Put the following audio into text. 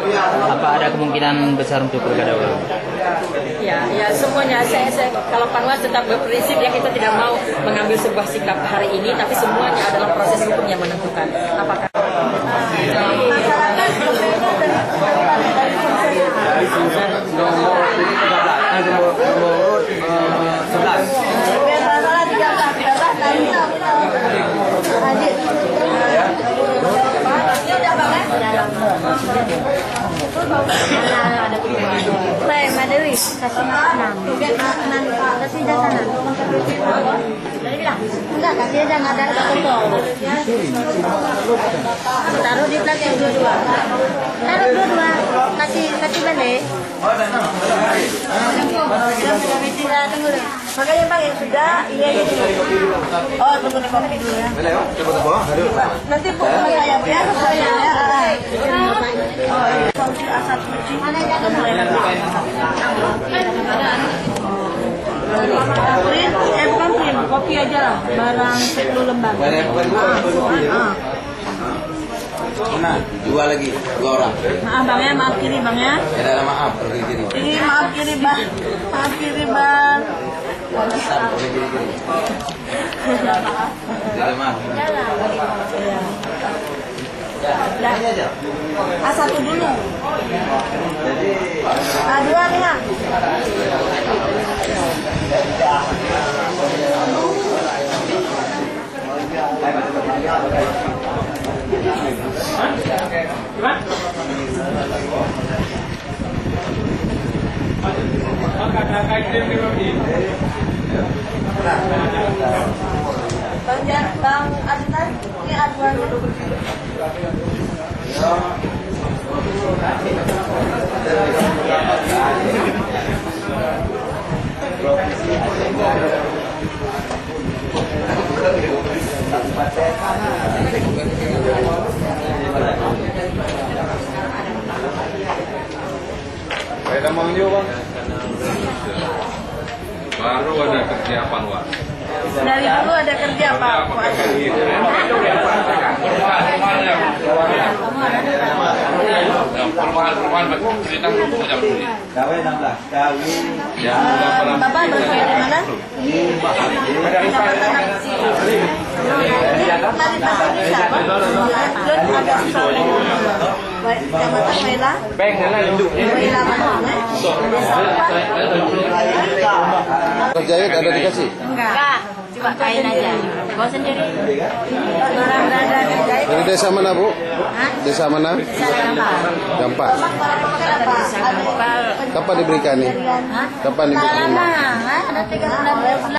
Apa ada kemungkinan besar untuk pilkada ulang? Ya semuanya. Saya kalau Panwas tetap berprinsip ya, kita tidak mau mengambil sebuah sikap hari ini, tapi semuanya adalah proses hukum yang menentukan. Apakah Madewi kasih 6 kasih dah sana. Enggak, kasih aja, nggak ada potong. Taruh di belakang dua-dua. Taruh dua-dua. Kasih balik. Tunggu deh. Makanya Bang yang sudah, iya ini. Oh, tunggu nih kopi dulu ya. Nanti pokoknya saya biar saya ya. Oh, iya. Solusi asap cuci. Mana jangan bukan print, kopi aja lah, barang 10 lembar. Nah, dua lagi, 2 orang. Bang ya, maaf kiri Bang ya. Ada maaf pergi kiri. Ini maaf kiri Bang. Maaf kiri Bang. Ada maaf. A1 dulu. A2 nih ya. Bang Adnan, ini aduannya. Saya Bang Bang. Baru ada kerja Panwas. Dari dulu ada kerja Pak. Perumahan cerita dulu jam ini. Kawin 16. Kawin. Ya, Bapak berasal dari mana? Kecamatan Mela. Jahit ada dikasih? Enggak, cuma kain aja. Kau sendiri? Orang berada kerjait. Dari desa mana Bu? Hah? Desa mana? Desa Gampang. Gampang. Desa Gampang. Kapan diberikan nih? Hah? Kapan diberikan? Lama, ada 3 bulan.